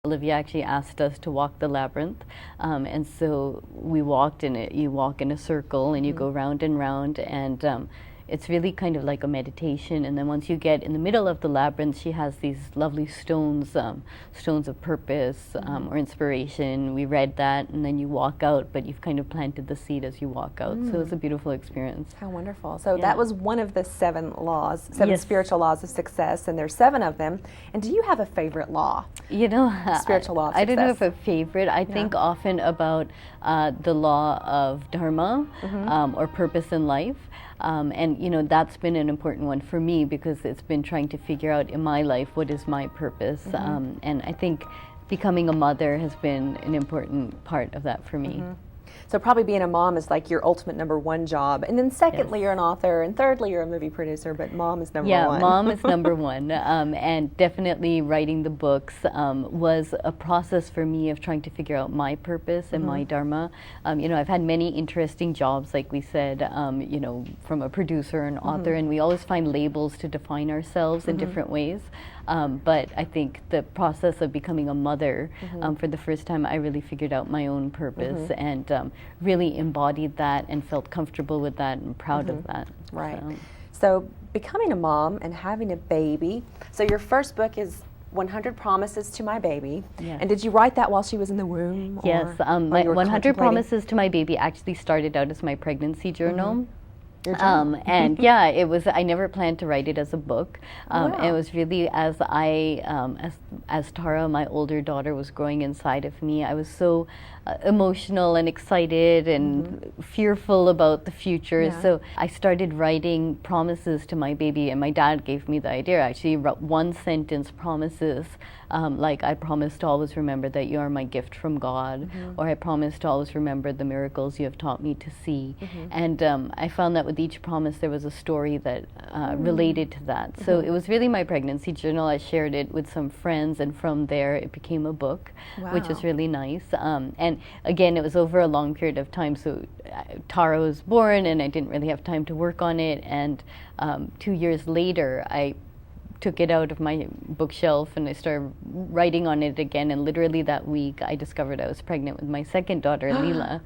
Olivia actually asked us to walk the labyrinth, and so we walked in it. You walk in a circle and you go round and round, and it's really kind of like a meditation. And then once you get in the middle of the labyrinth, she has these lovely stones, stones of purpose or inspiration. We read that, and then you walk out, but you've kind of planted the seed as you walk out. So it's a beautiful experience. How wonderful. So that was one of the 7 laws, 7 spiritual laws of success, and there's 7 of them. And do you have a favorite law? You know, Spiritual law of I don't know if success. a favorite. I think often about the law of dharma or purpose in life. And you know, that's been an important one for me because it's been trying to figure out in my life what is my purpose. And I think becoming a mother has been an important part of that for me. So probably being a mom is like your ultimate #1 job. And then secondly, you're an author. And thirdly, you're a movie producer. But mom is number 1. Yeah, mom is number 1. And definitely writing the books was a process for me of trying to figure out my purpose and my dharma. You know, I've had many interesting jobs, like we said, you know, from a producer and author. And we always find labels to define ourselves in different ways. But I think the process of becoming a mother, for the first time, I really figured out my own purpose and really embodied that and felt comfortable with that and proud of that. Right. So becoming a mom and having a baby. So your first book is 100 Promises to My Baby. Yes. And did you write that while she was in the womb? Yes, my 100 Promises to My Baby actually started out as my pregnancy journal. And yeah, it was. I never planned to write it as a book. It was really as as Tara, my older daughter, was growing inside of me. I was so emotional and excited and fearful about the future. So I started writing promises to my baby, and my dad gave me the idea. Actually, wrote 1-sentence promises, like I promise to always remember that you are my gift from God, or I promise to always remember the miracles you have taught me to see. And I found that with each promise there was a story that related to that. So it was really my pregnancy journal. I shared it with some friends, and from there it became a book, which was really nice. And again, it was over a long period of time. So Tara was born, and I didn't really have time to work on it. And 2 years later, I took it out of my bookshelf and I started writing on it again, and literally that week I discovered I was pregnant with my second daughter, Leela.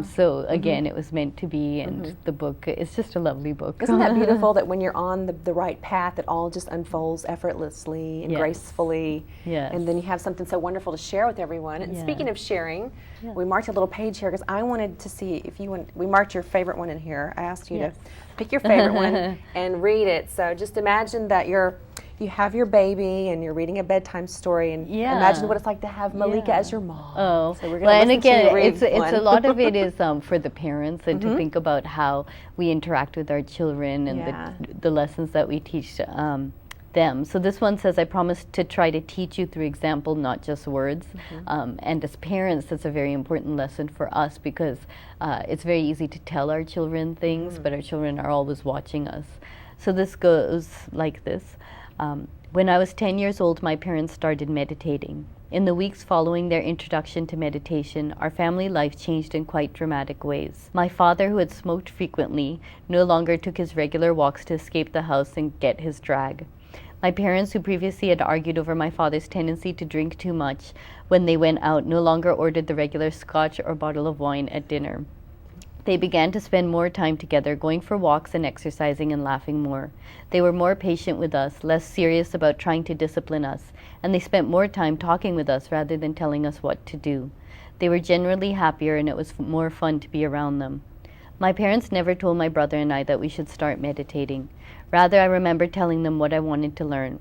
So again, it was meant to be, and the book is just a lovely book. Isn't that beautiful that when you're on the right path, it all just unfolds effortlessly and gracefully, and then you have something so wonderful to share with everyone. And speaking of sharing, we marked a little page here because I wanted to see if you want. We marked your favorite one in here. I asked you to pick your favorite one and read it. So just imagine that you have your baby and you're reading a bedtime story, and imagine what it's like to have Mallika as your mom. So we're and again, it's a lot of it is for the parents, and to think about how we interact with our children and the lessons that we teach them. So this one says, I promise to try to teach you through example, not just words. And as parents, that's a very important lesson for us, because it's very easy to tell our children things, but our children are always watching us. So this goes like this. When I was 10 years old, my parents started meditating. In the weeks following their introduction to meditation, our family life changed in quite dramatic ways. My father, who had smoked frequently, no longer took his regular walks to escape the house and get his drag. My parents, who previously had argued over my father's tendency to drink too much when they went out, no longer ordered the regular scotch or bottle of wine at dinner. They began to spend more time together, going for walks and exercising and laughing more. They were more patient with us, less serious about trying to discipline us, and they spent more time talking with us rather than telling us what to do. They were generally happier, and it was more fun to be around them. My parents never told my brother and I that we should start meditating. Rather, I remember telling them what I wanted to learn.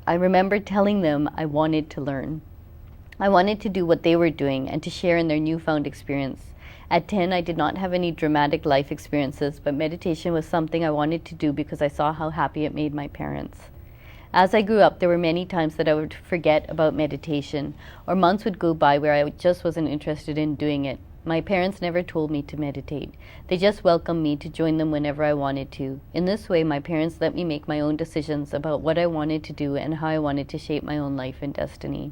I remember telling them I wanted to learn. I wanted to do what they were doing and to share in their newfound experience. At 10, I did not have any dramatic life experiences, but meditation was something I wanted to do because I saw how happy it made my parents. As I grew up, there were many times that I would forget about meditation, or months would go by where I just wasn't interested in doing it. My parents never told me to meditate. They just welcomed me to join them whenever I wanted to. In this way, my parents let me make my own decisions about what I wanted to do and how I wanted to shape my own life and destiny.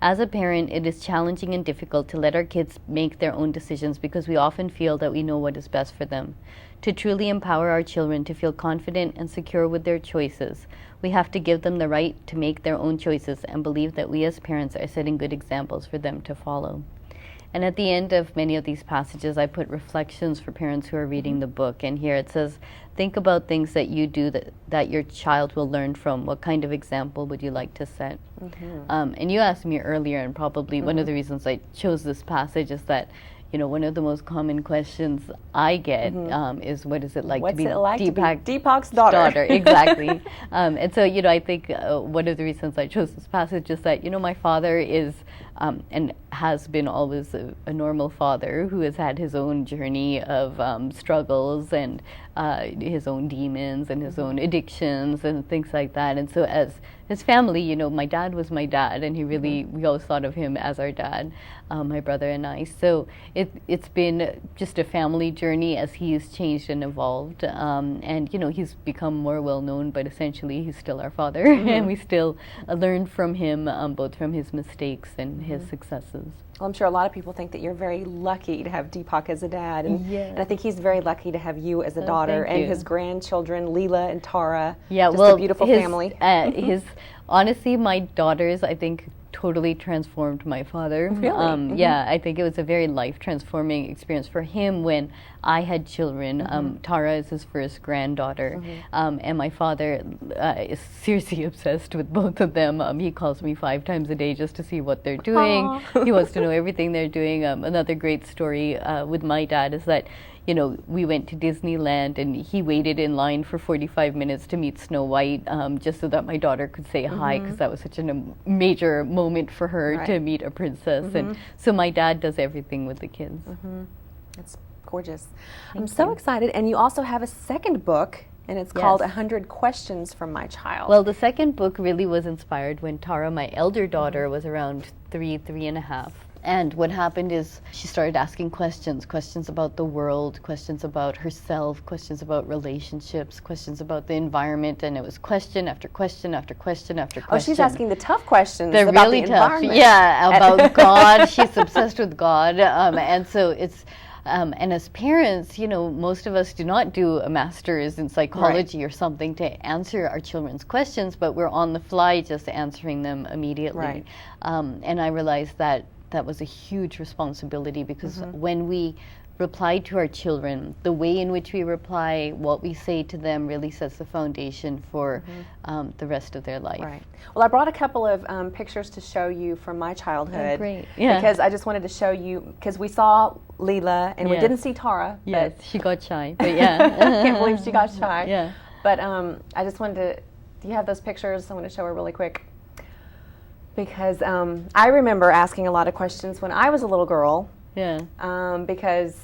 As a parent, it is challenging and difficult to let our kids make their own decisions because we often feel that we know what is best for them. To truly empower our children to feel confident and secure with their choices, we have to give them the right to make their own choices and believe that we as parents are setting good examples for them to follow. And at the end of many of these passages, I put reflections for parents who are reading the book. And here it says, think about things that you do that your child will learn from. What kind of example would you like to set? And you asked me earlier, and probably one of the reasons I chose this passage is that, you know, one of the most common questions I get is, what is it like to be Deepak's daughter? Exactly. And so, you know, I think one of the reasons I chose this passage is that, you know, my father is and has been always a normal father who has had his own journey of struggles and his own demons and his own addictions and things like that. And so as his family, you know, my dad was my dad, and he really, we always thought of him as our dad, my brother and I. So it's been just a family journey as he's changed and evolved. And, you know, he's become more well-known, but essentially he's still our father. And we still learn from him, both from his mistakes and his successes. Well, I'm sure a lot of people think that you're very lucky to have Deepak as a dad, and I think he's very lucky to have you as a daughter, and his grandchildren, Leela and Tara. Yeah, just well, a beautiful family. Honestly, my daughters, I think, totally transformed my father. Really? Yeah, I think it was a very life-transforming experience for him when I had children. Tara is his first granddaughter, and my father is seriously obsessed with both of them. He calls me 5 times a day just to see what they're doing. He wants to know everything they're doing. Another great story with my dad is that, you know, we went to Disneyland and he waited in line for 45 minutes to meet Snow White, just so that my daughter could say hi, because that was such a major moment for her to meet a princess. And so my dad does everything with the kids. That's gorgeous. I'm so excited. And you also have a second book, and it's called 100 Questions from My Child. Well, the second book really was inspired when Tara, my elder daughter, was around 3.5. And what happened is she started asking questions about the world, questions about herself, questions about relationships, questions about the environment, and it was question after question after question after question. Oh, she's asking the tough questions They're about really the tough. environment. Yeah, about God. She's obsessed with God. And so it's, and as parents, you know, most of us do not do a master's in psychology or something to answer our children's questions, but we're on the fly just answering them immediately. And I realized that was a huge responsibility, because when we reply to our children, the way in which we reply, what we say to them, really sets the foundation for the rest of their life. Right. Well, I brought a couple of pictures to show you from my childhood. Oh, great. Yeah. Because I just wanted to show you, because we saw Leela and we didn't see Tara. Yes, she got shy, but yeah. I can't believe she got shy. Yeah. But I just wanted to, do you have those pictures? I want to show her really quick. Because I remember asking a lot of questions when I was a little girl. Yeah. Because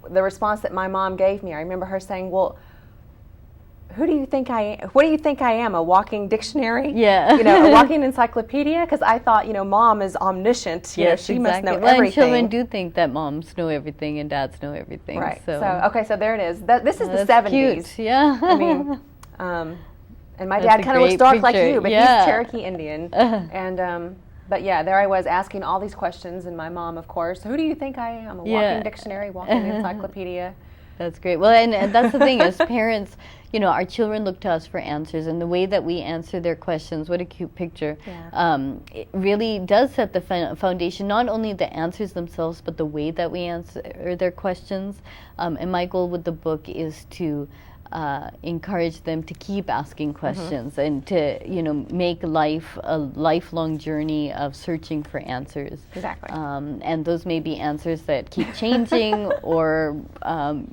the response that my mom gave me, I remember her saying, "Well, what do you think I am? A walking dictionary? Yeah. You know, a walking encyclopedia?" Because I thought, you know, mom is omniscient. You know, she must know everything. Children do think that moms know everything and dads know everything. Right. So okay, so there it is. This is the 70s. Cute. Yeah. I mean. And my dad kind of looks dark like you, but he's Cherokee Indian. And but yeah, there I was asking all these questions, and my mom, of course, "Who do you think I am? A walking dictionary, walking encyclopedia." That's great. Well, and that's the thing, as parents, you know, our children look to us for answers, and the way that we answer their questions, what a cute picture, it really does set the foundation, not only the answers themselves, but the way that we answer their questions. And my goal with the book is to encourage them to keep asking questions and to, you know, make life a lifelong journey of searching for answers. Exactly. And those may be answers that keep changing or,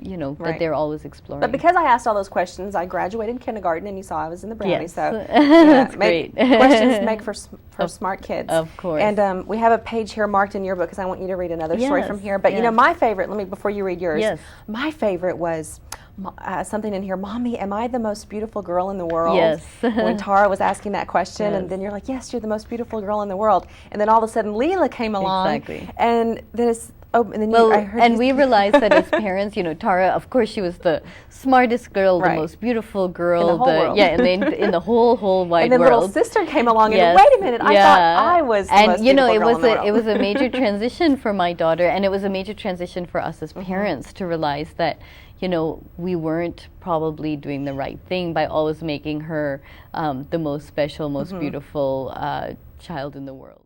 you know, that they're always exploring. But because I asked all those questions, I graduated kindergarten, and you saw I was in the Brownie. Yes. So that's great. Questions make for smart kids. Of course. And we have a page here marked in your book, because I want you to read another story from here. But you know, my favorite, before you read yours, my favorite was something in here, "Mommy, am I the most beautiful girl in the world?" Yes. When Tara was asking that question, and then you're like, "Yes, you're the most beautiful girl in the world." And then all of a sudden Leela came along. Exactly. And then Oh, and then we realized that as parents, Tara, of course, she was the smartest girl, the most beautiful girl, in the whole world. Yeah, in the whole wide world. And then little sister came along, and wait a minute, I thought I was the most beautiful girl in the world. It was a major transition for my daughter, and it was a major transition for us as parents to realize that, we weren't probably doing the right thing by always making her the most special, most beautiful child in the world.